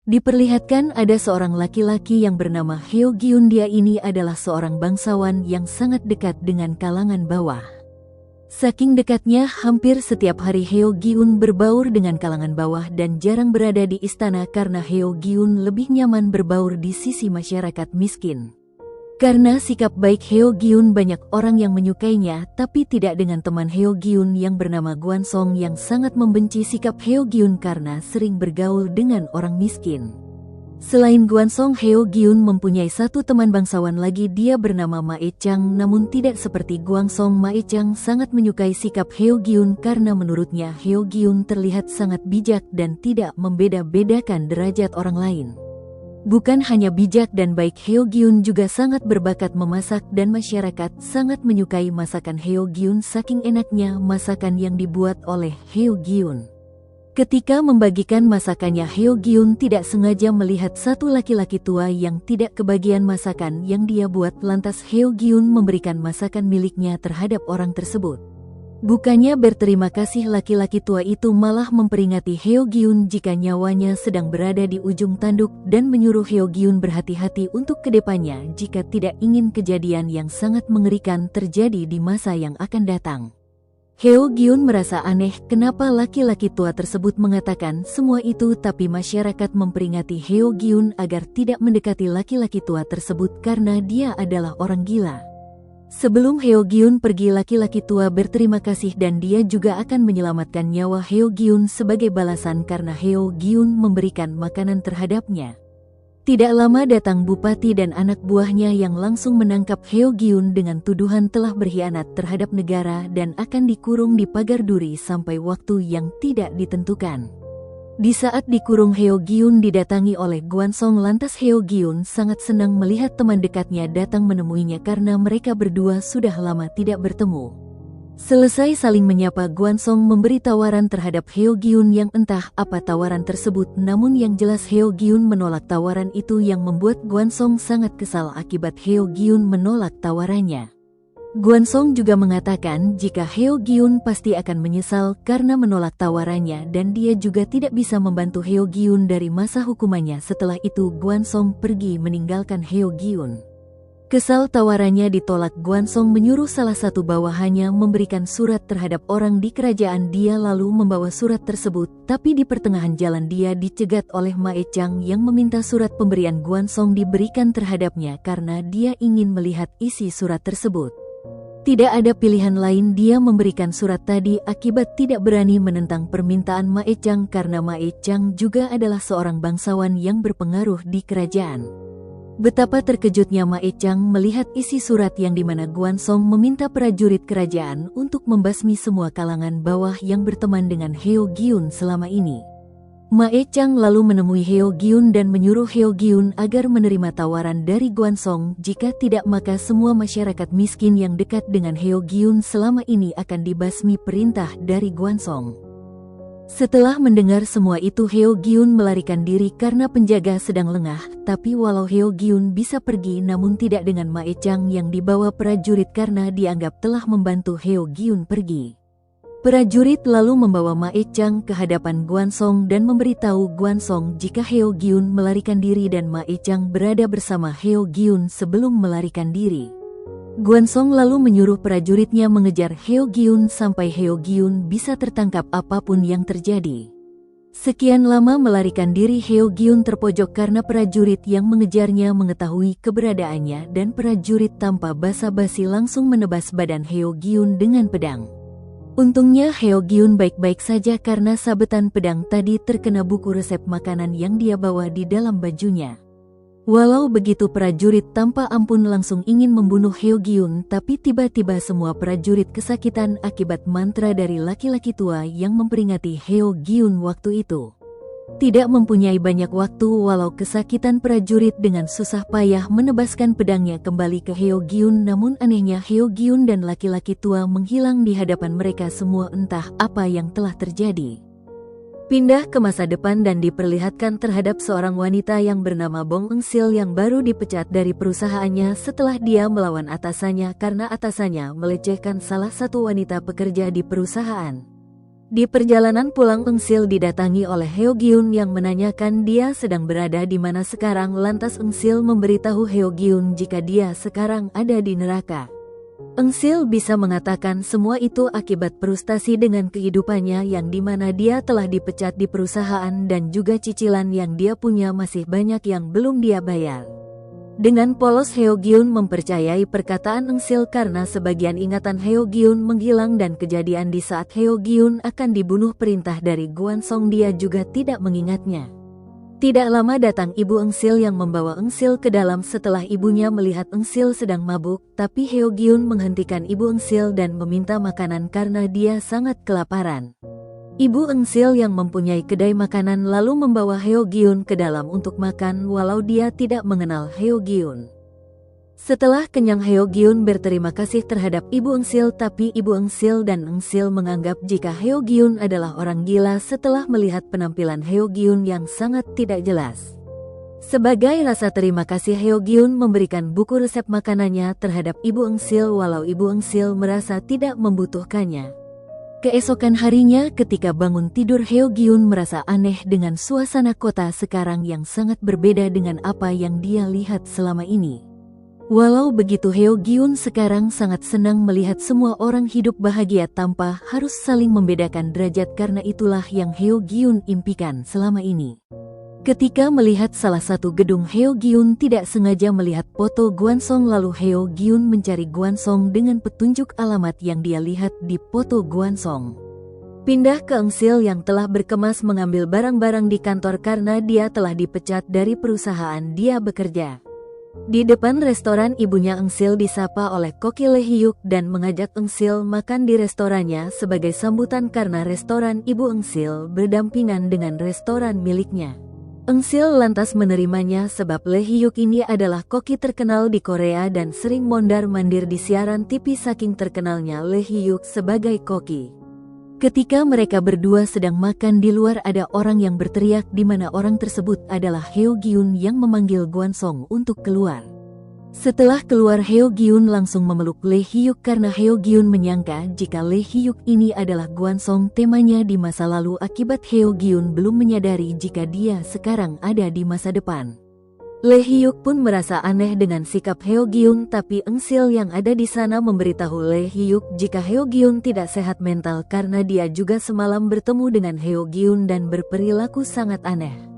Diperlihatkan ada seorang laki-laki yang bernama Heo Gyun. Dia ini adalah seorang bangsawan yang sangat dekat dengan kalangan bawah. Saking dekatnya, hampir setiap hari Heo Gyun berbaur dengan kalangan bawah dan jarang berada di istana karena Heo Gyun lebih nyaman berbaur di sisi masyarakat miskin. Karena sikap baik Heo Gyun, banyak orang yang menyukainya, tapi tidak dengan teman Heo Gyun yang bernama Gwansong yang sangat membenci sikap Heo Gyun karena sering bergaul dengan orang miskin. Selain Gwansong, Heo Gyun mempunyai satu teman bangsawan lagi, dia bernama Mae Chang. Namun tidak seperti Gwansong, Mae Chang sangat menyukai sikap Heo Gyun karena menurutnya Heo Gyun terlihat sangat bijak dan tidak membeda-bedakan derajat orang lain. Bukan hanya bijak dan baik, Heo Gyun juga sangat berbakat memasak dan masyarakat sangat menyukai masakan Heo Gyun saking enaknya masakan yang dibuat oleh Heo Gyun. Ketika membagikan masakannya, Heo Gyun tidak sengaja melihat satu laki-laki tua yang tidak kebagian masakan yang dia buat. Lantas Heo Gyun memberikan masakan miliknya terhadap orang tersebut. Bukannya berterima kasih, laki-laki tua itu malah memperingati Heo Gyun jika nyawanya sedang berada di ujung tanduk dan menyuruh Heo Gyun berhati-hati untuk kedepannya jika tidak ingin kejadian yang sangat mengerikan terjadi di masa yang akan datang. Heo Gyun merasa aneh kenapa laki-laki tua tersebut mengatakan semua itu, tapi masyarakat memperingati Heo Gyun agar tidak mendekati laki-laki tua tersebut karena dia adalah orang gila. Sebelum Heo Gyun pergi, laki-laki tua berterima kasih dan dia juga akan menyelamatkan nyawa Heo Gyun sebagai balasan karena Heo Gyun memberikan makanan terhadapnya. Tidak lama datang bupati dan anak buahnya yang langsung menangkap Heo Gyun dengan tuduhan telah berkhianat terhadap negara dan akan dikurung di pagar duri sampai waktu yang tidak ditentukan. Di saat dikurung, Heo Gyun didatangi oleh Gwansong. Lantas Heo Gyun sangat senang melihat teman dekatnya datang menemuinya karena mereka berdua sudah lama tidak bertemu. Selesai saling menyapa, Gwansong memberi tawaran terhadap Heo Gyun yang entah apa tawaran tersebut, namun yang jelas Heo Gyun menolak tawaran itu yang membuat Gwansong sangat kesal akibat Heo Gyun menolak tawarannya. Gwansong juga mengatakan jika Heo Gyun pasti akan menyesal karena menolak tawarannya dan dia juga tidak bisa membantu Heo Gyun dari masa hukumannya. Setelah itu Gwansong pergi meninggalkan Heo Gyun. Kesal tawarannya ditolak, Gwansong menyuruh salah satu bawahannya memberikan surat terhadap orang di kerajaan. Dia lalu membawa surat tersebut, tapi di pertengahan jalan dia dicegat oleh Mae Chang yang meminta surat pemberian Gwansong diberikan terhadapnya karena dia ingin melihat isi surat tersebut. Tidak ada pilihan lain, dia memberikan surat tadi akibat tidak berani menentang permintaan Mae Chang karena Mae Chang juga adalah seorang bangsawan yang berpengaruh di kerajaan. Betapa terkejutnya Mae Chang melihat isi surat yang dimana Gwansong meminta prajurit kerajaan untuk membasmi semua kalangan bawah yang berteman dengan Heo Gyun selama ini. Mae Chang lalu menemui Heo Gyun dan menyuruh Heo Gyun agar menerima tawaran dari Gwansong, jika tidak maka semua masyarakat miskin yang dekat dengan Heo Gyun selama ini akan dibasmi perintah dari Gwansong. Setelah mendengar semua itu, Heo Gyun melarikan diri karena penjaga sedang lengah, tapi walau Heo Gyun bisa pergi namun tidak dengan Mae Chang yang dibawa prajurit karena dianggap telah membantu Heo Gyun pergi. Prajurit lalu membawa Mae Chang ke hadapan Gwansong dan memberitahu Gwansong jika Heo Gyun melarikan diri dan Mae Chang berada bersama Heo Gyun sebelum melarikan diri. Gwansong lalu menyuruh prajuritnya mengejar Heo Gyun sampai Heo Gyun bisa tertangkap apapun yang terjadi. Sekian lama melarikan diri, Heo Gyun terpojok karena prajurit yang mengejarnya mengetahui keberadaannya dan prajurit tanpa basa-basi langsung menebas badan Heo Gyun dengan pedang. Untungnya Heo Gyun baik-baik saja karena sabetan pedang tadi terkena buku resep makanan yang dia bawa di dalam bajunya. Walau begitu, prajurit tanpa ampun langsung ingin membunuh Heo Gyun, tapi tiba-tiba semua prajurit kesakitan akibat mantra dari laki-laki tua yang memperingati Heo Gyun waktu itu. Tidak mempunyai banyak waktu, walau kesakitan, prajurit dengan susah payah menebaskan pedangnya kembali ke Heo Gyun. Namun anehnya Heo Gyun dan laki-laki tua menghilang di hadapan mereka semua, entah apa yang telah terjadi. Pindah ke masa depan dan diperlihatkan terhadap seorang wanita yang bernama Bong Eun-sil yang baru dipecat dari perusahaannya setelah dia melawan atasannya karena atasannya melecehkan salah satu wanita pekerja di perusahaan. Di perjalanan pulang, Eng Sil didatangi oleh Heo Gyun yang menanyakan dia sedang berada di mana sekarang. Lantas Eng Sil memberitahu Heo Gyun jika dia sekarang ada di neraka. Eng Sil bisa mengatakan semua itu akibat frustasi dengan kehidupannya yang dimana dia telah dipecat di perusahaan dan juga cicilan yang dia punya masih banyak yang belum dia bayar. Dengan polos Heo Gyun mempercayai perkataan Eng Sil karena sebagian ingatan Heo Gyun menghilang dan kejadian di saat Heo Gyun akan dibunuh perintah dari Gwansong dia juga tidak mengingatnya. Tidak lama datang ibu Eng Sil yang membawa Eng Sil ke dalam setelah ibunya melihat Eng Sil sedang mabuk, tapi Heo Gyun menghentikan ibu Eng Sil dan meminta makanan karena dia sangat kelaparan. Ibu Eng Sil yang mempunyai kedai makanan lalu membawa Heo Gyun ke dalam untuk makan walau dia tidak mengenal Heo Gyun. Setelah kenyang, Heo Gyun berterima kasih terhadap ibu Eng Sil, tapi ibu Eng Sil dan Eng Sil menganggap jika Heo Gyun adalah orang gila setelah melihat penampilan Heo Gyun yang sangat tidak jelas. Sebagai rasa terima kasih, Heo Gyun memberikan buku resep makanannya terhadap ibu Eng Sil walau ibu Eng Sil merasa tidak membutuhkannya. Keesokan harinya ketika bangun tidur, Heo Gyun merasa aneh dengan suasana kota sekarang yang sangat berbeda dengan apa yang dia lihat selama ini. Walau begitu, Heo Gyun sekarang sangat senang melihat semua orang hidup bahagia tanpa harus saling membedakan derajat karena itulah yang Heo Gyun impikan selama ini. Ketika melihat salah satu gedung, Heo Gyun tidak sengaja melihat foto Gwansong lalu Heo Gyun mencari Gwansong dengan petunjuk alamat yang dia lihat di foto Gwansong. Pindah ke Eng Sil yang telah berkemas mengambil barang-barang di kantor karena dia telah dipecat dari perusahaan dia bekerja. Di depan restoran, ibunya Eng Sil disapa oleh koki Lee Hyuk dan mengajak Eng Sil makan di restorannya sebagai sambutan karena restoran ibu Eng Sil berdampingan dengan restoran miliknya. Eng Sil lantas menerimanya sebab Lee Hyuk ini adalah koki terkenal di Korea dan sering mondar-mandir di siaran TV saking terkenalnya Lee Hyuk sebagai koki. Ketika mereka berdua sedang makan di luar, ada orang yang berteriak di mana orang tersebut adalah Heo Gyun yang memanggil Gwansong untuk keluar. Setelah keluar, Heo Gyun langsung memeluk Lee Hyuk karena Heo Gyun menyangka jika Lee Hyuk ini adalah Gwansong temannya di masa lalu akibat Heo Gyun belum menyadari jika dia sekarang ada di masa depan. Lee Hyuk pun merasa aneh dengan sikap Heo Gyun, tapi Eng Sil yang ada di sana memberitahu Lee Hyuk jika Heo Gyun tidak sehat mental karena dia juga semalam bertemu dengan Heo Gyun dan berperilaku sangat aneh.